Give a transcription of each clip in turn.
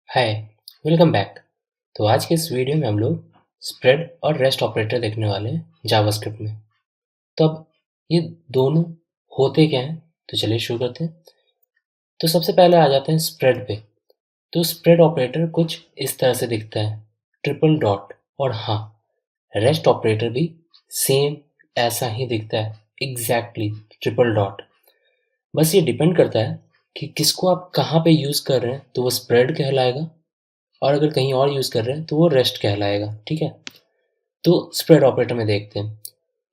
हाय, welcome back. तो आज के इस वीडियो में हम लोग स्प्रेड और रेस्ट ऑपरेटर देखने वाले हैं जावास्क्रिप्ट में। तो अब ये दोनों होते क्या हैं, तो चलिए शुरू करते हैं। तो सबसे पहले आ जाते हैं स्प्रेड पे। तो स्प्रेड ऑपरेटर कुछ इस तरह से दिखता है, ट्रिपल डॉट। और हाँ, रेस्ट ऑपरेटर भी सेम ऐसा ही दिखता है, एग्जैक्टली ट्रिपल डॉट। बस ये डिपेंड करता है कि किसको आप कहाँ पे यूज़ कर रहे हैं, तो वो स्प्रेड कहलाएगा, और अगर कहीं और यूज़ कर रहे हैं तो वो रेस्ट कहलाएगा। ठीक है, तो स्प्रेड ऑपरेटर में देखते हैं।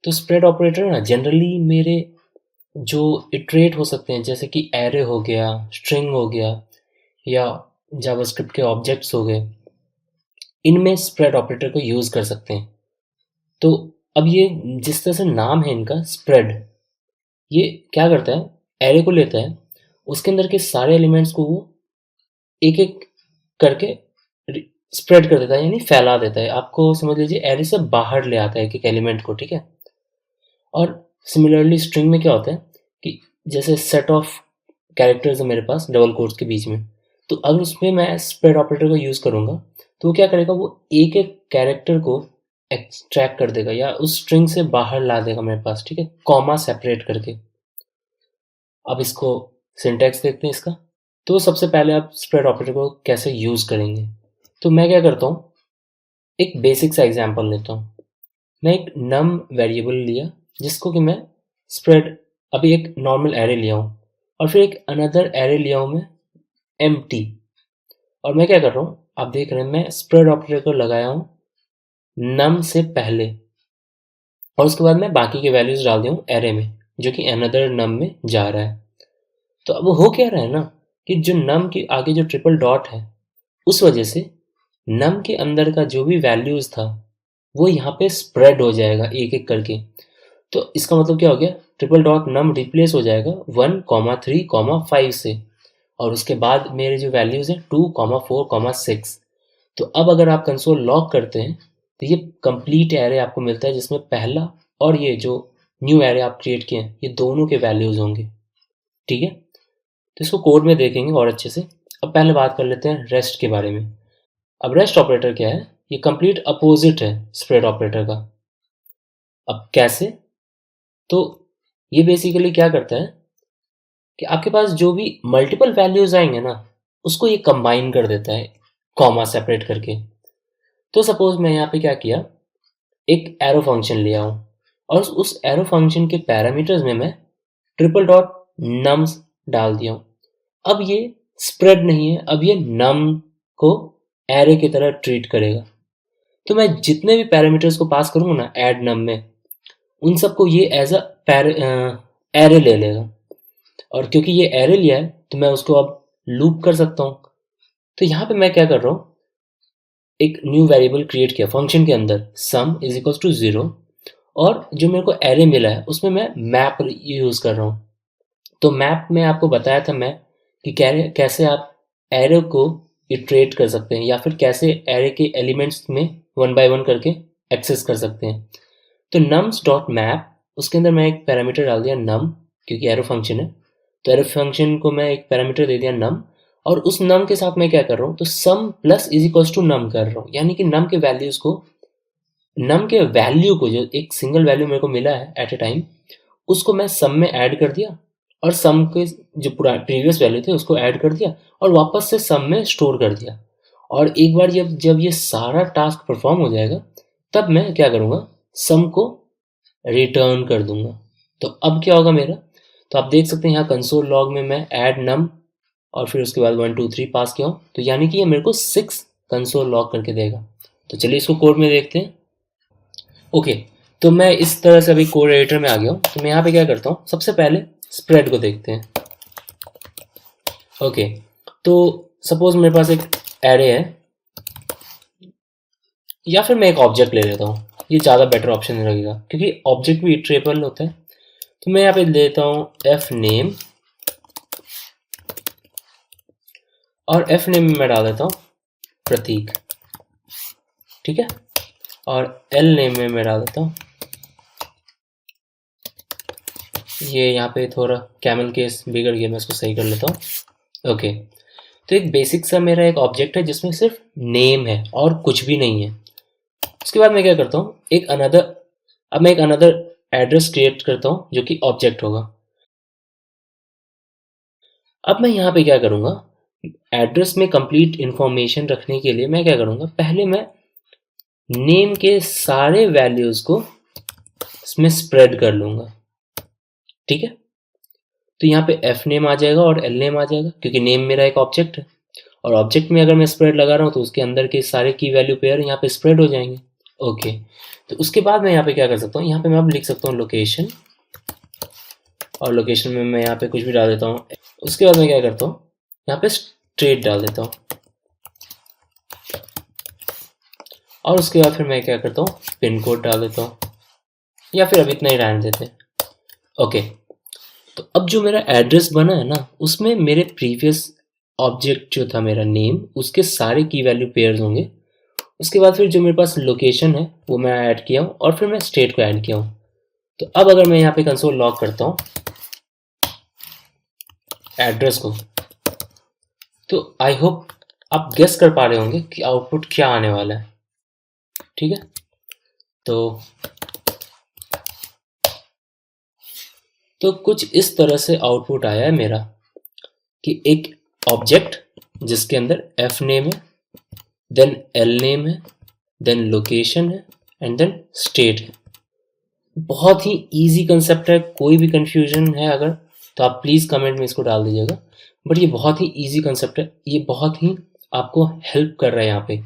तो स्प्रेड ऑपरेटर ना जनरली मेरे जो इटरेट हो सकते हैं, जैसे कि एरे हो गया, स्ट्रिंग हो गया, या जावास्क्रिप्ट के ऑब्जेक्ट्स हो गए, इनमें स्प्रेड ऑपरेटर को यूज़ कर सकते हैं। तो अब ये जिस तरह से नाम है इनका स्प्रेड, ये क्या करता है, एरे को लेता है, उसके अंदर के सारे एलिमेंट्स को वो एक एक करके स्प्रेड कर देता है, यानी फैला देता है। आपको समझ लीजिए एरे से बाहर ले आता है एक एक एलिमेंट को। ठीक है, और सिमिलरली स्ट्रिंग में क्या होता है कि जैसे सेट ऑफ कैरेक्टर्स है मेरे पास डबल कोट्स के बीच में, तो अगर उसमें मैं स्प्रेड ऑपरेटर को यूज़ करूँगा तो वो क्या करेगा, वो एक एक कैरेक्टर को एक्सट्रैक्ट कर देगा या उस स्ट्रिंग से बाहर ला देगा मेरे पास। ठीक है, कॉमा सेपरेट करके। अब इसको सिंटैक्स देखते हैं इसका। तो सबसे पहले आप स्प्रेड ऑपरेटर को कैसे यूज़ करेंगे, तो मैं क्या करता हूँ, एक बेसिक सा एग्जांपल लेता हूँ। मैं एक नम वेरिएबल लिया जिसको कि मैं स्प्रेड, अभी एक नॉर्मल एरे लिया हूँ, और फिर एक अनदर एरे लिया हूँ मैं एम्प्टी। और मैं क्या कर रहा हूँ, आप देख रहे हैं मैं स्प्रेड ऑपरेटर को लगाया हूँ नम से पहले, और उसके बाद मैं बाकी के वैल्यूज डाल दिया हूँ एरे में जो कि अनदर नम में जा रहा है। तो अब हो क्या रहा है ना, कि जो नम के आगे जो ट्रिपल डॉट है, उस वजह से नम के अंदर का जो भी वैल्यूज था वो यहाँ पे स्प्रेड हो जाएगा एक एक करके। तो इसका मतलब क्या हो गया, ट्रिपल डॉट नम रिप्लेस हो जाएगा 1,3,5 से, और उसके बाद मेरे जो वैल्यूज हैं 2,4,6। तो अब अगर आप कंसोल लॉग करते हैं तो ये कंप्लीट एरे आपको मिलता है जिसमें पहला और ये जो न्यू एरे आप क्रिएट किए हैं ये दोनों के वैल्यूज होंगे। ठीक है, तो इसको कोड में देखेंगे और अच्छे से। अब पहले बात कर लेते हैं रेस्ट के बारे में। अब रेस्ट ऑपरेटर क्या है, ये कंप्लीट अपोजिट है स्प्रेड ऑपरेटर का। अब कैसे, तो ये बेसिकली क्या करता है कि आपके पास जो भी मल्टीपल वैल्यूज आएंगे ना, उसको ये कंबाइन कर देता है कॉमा सेपरेट करके। तो सपोज मैं यहाँ पे क्या किया, एक एरो फंक्शन लिया हूँ, और उस एरो फंक्शन के पैरामीटर्स में मैं ट्रिपल डॉट नम्स डाल दिया हूँ। अब ये स्प्रेड नहीं है, अब ये नम को एरे की तरह ट्रीट करेगा। तो मैं जितने भी पैरामीटर्स को पास करूंगा ना ऐड नम में, उन सबको ये एज अ एरे ले लेगा। और क्योंकि ये एरे लिया है तो मैं उसको अब लूप कर सकता हूँ। तो यहाँ पे मैं क्या कर रहा हूँ, एक न्यू वेरिएबल क्रिएट किया फंक्शन के अंदर, सम इज इक्वल टू 0, और जो मेरे को एरे मिला है उसमें मैं मैप यूज कर रहा हूँ। तो मैप में आपको बताया था मैं कि कैसे आप एरे को इटरेट कर सकते हैं, या फिर कैसे एरे के एलिमेंट्स में वन बाय वन करके एक्सेस कर सकते हैं। तो नम्स डॉट मैप, उसके अंदर मैं एक पैरामीटर डाल दिया नम, क्योंकि एरो फंक्शन है। तो एरो फंक्शन को मैं एक पैरामीटर दे दिया नम, और उस नम के साथ मैं क्या कर रहा हूँ, तो sum plus is equal to नम कर रहा हूँ, यानी कि नम के वैल्यूज को, नम के वैल्यू को, जो एक सिंगल वैल्यू मेरे को मिला है एट ए टाइम, उसको मैं सम में ऐड कर दिया, और सम के जो पूरा प्रीवियस वैल्यू थे उसको ऐड कर दिया, और वापस से सम में स्टोर कर दिया। और एक बार जब जब ये सारा टास्क परफॉर्म हो जाएगा, तब मैं क्या करूँगा, सम को रिटर्न कर दूंगा। तो अब क्या होगा मेरा, तो आप देख सकते हैं यहाँ कंसोल लॉग में मैं ऐड नम और फिर उसके बाद 1 2 3 पास किया हूँ, तो यानी कि ये मेरे को 6 कंसोल लॉग करके देगा। तो चलिए इसको कोड में देखते हैं। ओके, तो मैं इस तरह से अभी कोड एडिटर में आ गया हूँ। तो मैं यहाँ पे क्या करता हूँ, सबसे पहले स्प्रेड को देखते हैं। ओके, तो सपोज मेरे पास एक एरे है, या फिर मैं एक ऑब्जेक्ट ले लेता हूँ, ये ज़्यादा बेटर ऑप्शन लगेगा क्योंकि ऑब्जेक्ट भी इटरेबल होता है। तो मैं यहाँ पे लेता हूँ एफ नेम, और एफ नेम में मैं डाल देता हूँ प्रतीक। ठीक है, और एल नेम में मैं डाल देता हूँ, ये यहाँ पे थोड़ा कैमल केस बिगड़ गया, मैं इसको सही कर लेता हूँ। ओके, तो एक बेसिक सा मेरा एक ऑब्जेक्ट है जिसमें सिर्फ नेम है और कुछ भी नहीं है। उसके बाद मैं क्या करता हूँ, अब मैं एक अनदर एड्रेस क्रिएट करता हूँ जो कि ऑब्जेक्ट होगा। अब मैं यहाँ पे क्या करूँगा, एड्रेस में कंप्लीट इंफॉर्मेशन रखने के लिए मैं क्या करूँगा, पहले मैं नेम के सारे वैल्यूज को इसमें स्प्रेड कर लूँगा। ठीक है, तो यहाँ पे एफ नेम आ जाएगा और एल नेम आ जाएगा, क्योंकि नेम मेरा एक ऑब्जेक्ट है और ऑब्जेक्ट में अगर मैं स्प्रेड लगा रहा हूँ तो उसके अंदर के सारे की वैल्यू पेयर यहाँ पे स्प्रेड हो जाएंगे। ओके, तो उसके बाद मैं यहाँ पे क्या कर सकता हूँ, यहाँ पे मैं अब लिख सकता हूँ लोकेशन, और लोकेशन में मैं यहाँ पे कुछ भी डाल देता हूँ। उसके बाद मैं क्या करता हूँ, यहाँ पे स्ट्रेट डाल देता हूँ, और उसके बाद फिर मैं क्या करता हूँ, पिन कोड डाल देता हूँ, या फिर अब इतना ही रहने देते हैं। ओके, तो अब जो मेरा एड्रेस बना है ना, उसमें मेरे प्रीवियस ऑब्जेक्ट जो था मेरा नेम, उसके सारे की वैल्यू पेयर्स होंगे। उसके बाद फिर जो मेरे पास लोकेशन है वो मैं ऐड किया हूँ, और फिर मैं स्टेट को ऐड किया हूँ। तो अब अगर मैं यहाँ पे कंसोल लॉग करता हूँ एड्रेस को, तो आई होप आप गेस कर पा रहे होंगे कि आउटपुट क्या आने वाला है। ठीक है, तो कुछ इस तरह से आउटपुट आया है मेरा कि एक ऑब्जेक्ट जिसके अंदर एफ नेम है, देन एल नेम है, देन लोकेशन है, एंड देन स्टेट है। बहुत ही इजी कंसेप्ट है, कोई भी कंफ्यूजन है अगर तो आप प्लीज़ कमेंट में इसको डाल दीजिएगा। बट ये बहुत ही इजी कंसेप्ट है, ये बहुत ही आपको हेल्प कर रहा है यहाँ पे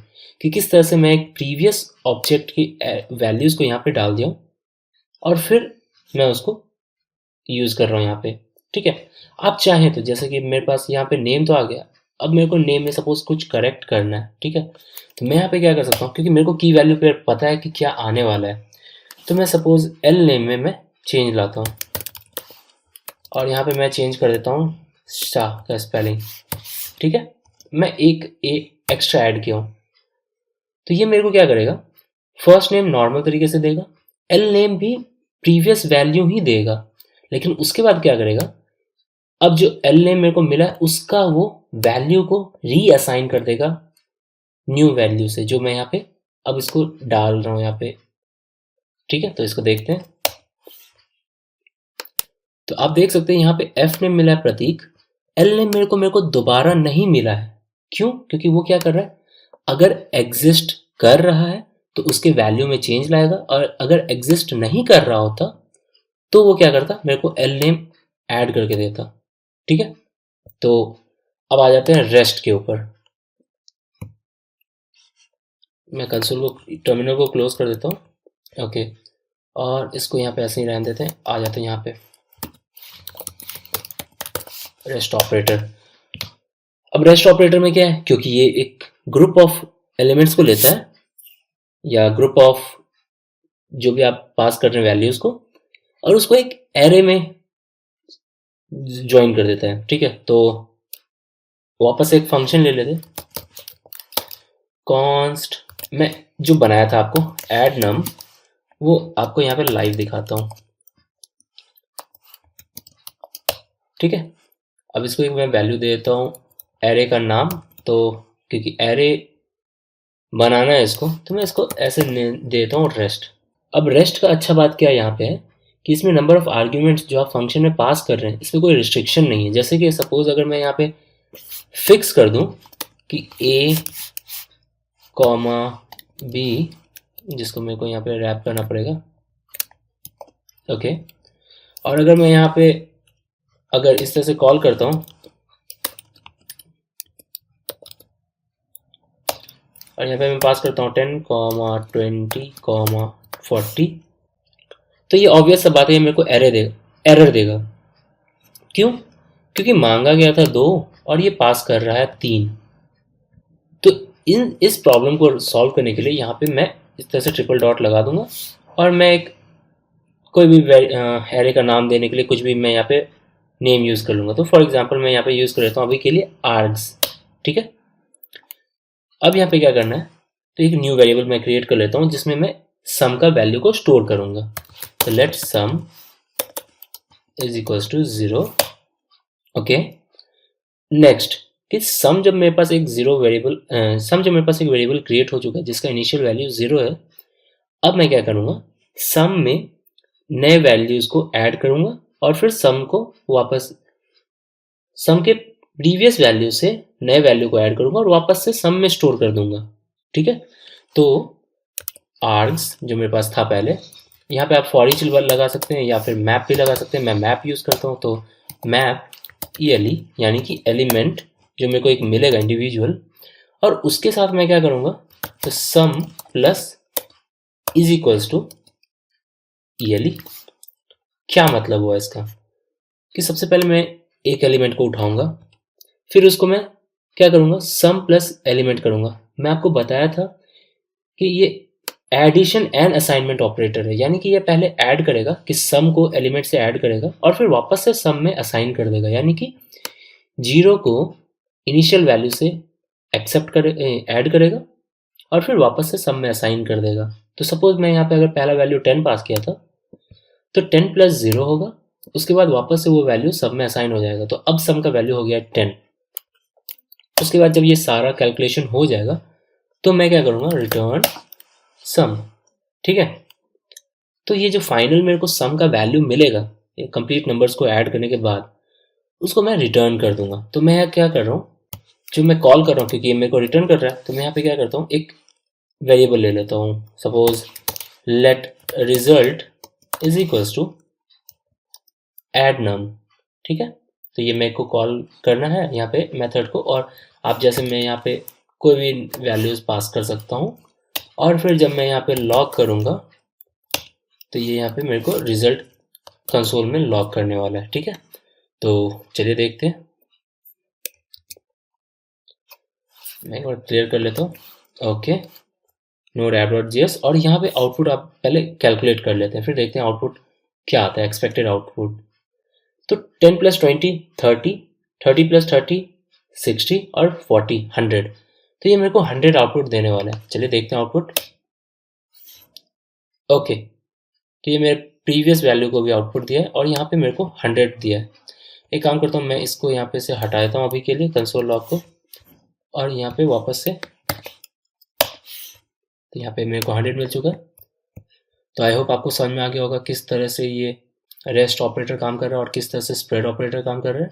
कि किस तरह से मैं एक प्रीवियस ऑब्जेक्ट की वैल्यूज़ को यहाँ पे डाल दिया हूँ और फिर मैं उसको यूज़ कर रहा हूँ यहाँ पे। ठीक है, आप चाहें तो जैसे कि मेरे पास यहाँ पे नेम तो आ गया, अब मेरे को नेम में सपोज कुछ करेक्ट करना है। ठीक है, तो मैं यहाँ पे क्या कर सकता हूँ, क्योंकि मेरे को की वैल्यू पे पता है कि क्या आने वाला है, तो मैं सपोज एल नेम में मैं चेंज लाता हूँ और यहाँ पे मैं चेंज कर देता हूँ शाह का स्पेलिंग। ठीक है, मैं एक ए एक्स्ट्रा ऐड किया हूँ, तो ये मेरे को क्या करेगा, फर्स्ट नेम नॉर्मल तरीके से देगा, एल नेम भी प्रीवियस वैल्यू ही देगा, लेकिन उसके बाद क्या करेगा, अब जो एल नेम मेरे को मिला है उसका वो वैल्यू को रीअसाइन कर देगा न्यू वैल्यू से, जो मैं यहाँ पे अब इसको डाल रहा हूँ यहाँ पे। ठीक है, तो इसको देखते हैं, तो आप देख सकते हैं यहाँ पे एफ नेम मिला है प्रतीक, एल नेम मेरे को दोबारा नहीं मिला है। क्यों? क्योंकि वो क्या कर रहा है, अगर एग्जिस्ट कर रहा है तो उसके वैल्यू में चेंज लाएगा, और अगर एग्जिस्ट नहीं कर रहा होता तो वो क्या करता, मेरे को एल नेम ऐड करके देता। ठीक है, तो अब आ जाते हैं रेस्ट के ऊपर। मैं कंसोल को टर्मिनल को क्लोज कर देता हूँ। ओके, और इसको यहाँ पे ऐसे ही रहने देते हैं। आ जाते हैं यहाँ पे रेस्ट ऑपरेटर। अब रेस्ट ऑपरेटर में क्या है, क्योंकि ये एक ग्रुप ऑफ एलिमेंट्स को लेता है या ग्रुप ऑफ जो भी आप पास कर रहे हैं वैल्यूज को, और उसको एक एरे में ज्वाइन कर देता है। ठीक है, तो वापस एक फंक्शन ले लेते, कॉन्स्ट मैं जो बनाया था आपको एड नम, वो आपको यहाँ पे लाइव दिखाता हूँ। ठीक है, अब इसको एक मैं वैल्यू दे देता हूँ एरे का नाम, तो क्योंकि एरे बनाना है इसको, तो मैं इसको ऐसे दे देता हूँ रेस्ट। अब रेस्ट का अच्छा बात क्या यहाँ पे है कि इसमें नंबर ऑफ आर्ग्यूमेंट्स जो आप फंक्शन में पास कर रहे हैं इसमें कोई रिस्ट्रिक्शन नहीं है। जैसे कि सपोज अगर मैं यहाँ पे फिक्स कर दूं कि a कॉमा b, जिसको मेरे को यहाँ पे रैप करना पड़ेगा। ओके, और अगर मैं यहाँ पे अगर इस तरह से कॉल करता हूँ और यहाँ पे मैं पास करता हूँ 10 कॉमा 20 कॉमा 40, तो ये ऑब्वियस सा बात है, मेरे को एरर देगा। क्यों? क्योंकि मांगा गया था 2 और ये पास कर रहा है 3। तो इस प्रॉब्लम को सॉल्व करने के लिए यहाँ पे मैं इस तरह से ट्रिपल डॉट लगा दूंगा, और मैं एक कोई भी एरे का नाम देने के लिए कुछ भी मैं यहाँ पे नेम यूज़ कर लूँगा। तो फॉर एग्जांपल मैं यहाँ पे यूज़ कर लेता हूँ अभी के लिए आर्ग्स। ठीक है, अब यहाँ पे क्या करना है, तो एक न्यू वेरिएबल मैं क्रिएट कर लेता हूँ जिसमें मैं सम का वैल्यू को स्टोर करूँगा। तो let sum is equals to 0। Okay, next कि सम जब मेरे पास एक वेरिएबल क्रिएट हो चुका है जिसका इनिशियल वैल्यू 0 है, अब मैं क्या करूँगा, सम में नए वैल्यूज को ऐड करूँगा और फिर सम के प्रीवियस वैल्यू से नए वैल्यू को ऐड करूँगा और वापस से सम में स्टोर कर दूंगा। ठीक है, तो आर्ग्स जो मेरे पास था पहले, यहाँ पे आप फॉर ईच लगा सकते हैं या फिर मैप भी लगा सकते हैं। मैं मैप यूज़ करता हूँ, तो मैप ELE यानी कि एलिमेंट जो मेरे को एक मिलेगा इंडिविजुअल, और उसके साथ मैं क्या करूँगा, तो sum plus is equals to ELE। क्या मतलब हुआ इसका, कि सबसे पहले मैं एक एलिमेंट को उठाऊंगा, फिर उसको मैं क्या करूँगा, सम प्लस एलिमेंट करूँगा। मैं आपको बताया था कि ये एडिशन एंड असाइनमेंट ऑपरेटर है, यानी कि ये पहले ऐड करेगा कि सम को एलिमेंट से ऐड करेगा और फिर वापस से सम में असाइन कर देगा, यानी कि 0 को इनिशियल वैल्यू से ऐड करेगा और फिर वापस से सम में असाइन कर देगा। तो सपोज मैं यहाँ पे अगर पहला वैल्यू 10 पास किया था, तो 10 प्लस 0 होगा, उसके बाद वापस से वो वैल्यू सम में असाइन हो जाएगा। तो अब सम का वैल्यू हो गया 10। उसके बाद जब ये सारा कैलकुलेशन हो जाएगा तो मैं क्या करूँगा, रिटर्न सम। ठीक है, तो ये जो फाइनल मेरे को सम का वैल्यू मिलेगा कंप्लीट नंबर्स को ऐड करने के बाद, उसको मैं रिटर्न कर दूंगा। तो मैं यहाँ क्या कर रहा हूँ, जो मैं कॉल कर रहा हूँ क्योंकि ये मेरे को रिटर्न कर रहा है, तो मैं यहाँ पे क्या करता हूँ, एक वेरिएबल ले लेता हूँ, suppose let result is equals to add num. ठीक है, तो ये मेरे को कॉल करना है यहाँ पे मेथड को, और आप जैसे मैं यहाँ पे कोई भी वैल्यूज पास कर सकता हूँ, और फिर जब मैं यहाँ पे लॉग करूँगा तो ये यहाँ पे मेरे को रिजल्ट कंसोल में लॉग करने वाला है। ठीक है, तो चलिए देखते हैं, मैं एक बार क्लियर कर लेता हूँ। ओके, नोड app.js, और यहाँ पे आउटपुट आप पहले कैलकुलेट कर लेते हैं, फिर देखते हैं आउटपुट क्या आता है, एक्सपेक्टेड आउटपुट। तो 10 प्लस 20 30, 30 प्लस 30 60 और 40 100। तो ये मेरे को 100 आउटपुट देने वाला है। चलिए देखते हैं आउटपुट। ओके, तो ये मेरे प्रीवियस वैल्यू को भी आउटपुट दिया है और यहाँ पे मेरे को 100 दिया है। एक काम करता हूँ, मैं इसको यहाँ पे से हटा देता हूँ अभी के लिए, कंसोल लॉग को, और यहाँ पे वापस से, तो यहाँ पे मेरे को 100 मिल चुका है। तो आई होप आपको समझ में आ गया होगा किस तरह से ये रेस्ट ऑपरेटर काम कर रहा है और किस तरह से स्प्रेड ऑपरेटर काम कर रहा है।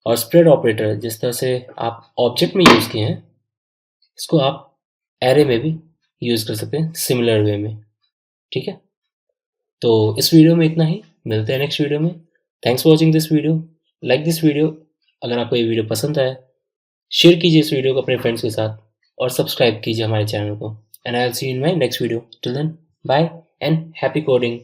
और स्प्रेड ऑपरेटर जिस तरह से आप ऑब्जेक्ट में यूज़ किए हैं, इसको आप एरे में भी यूज़ कर सकते हैं सिमिलर वे में। ठीक है, तो इस वीडियो में इतना ही, मिलते हैं नेक्स्ट वीडियो में। Thanks for watching this video, like this video. अगर आपको ये वीडियो पसंद आया, शेयर कीजिए इस वीडियो को अपने फ्रेंड्स के साथ और सब्सक्राइब कीजिए हमारे चैनल को। And I will see you in my next video. Till then, bye and happy coding.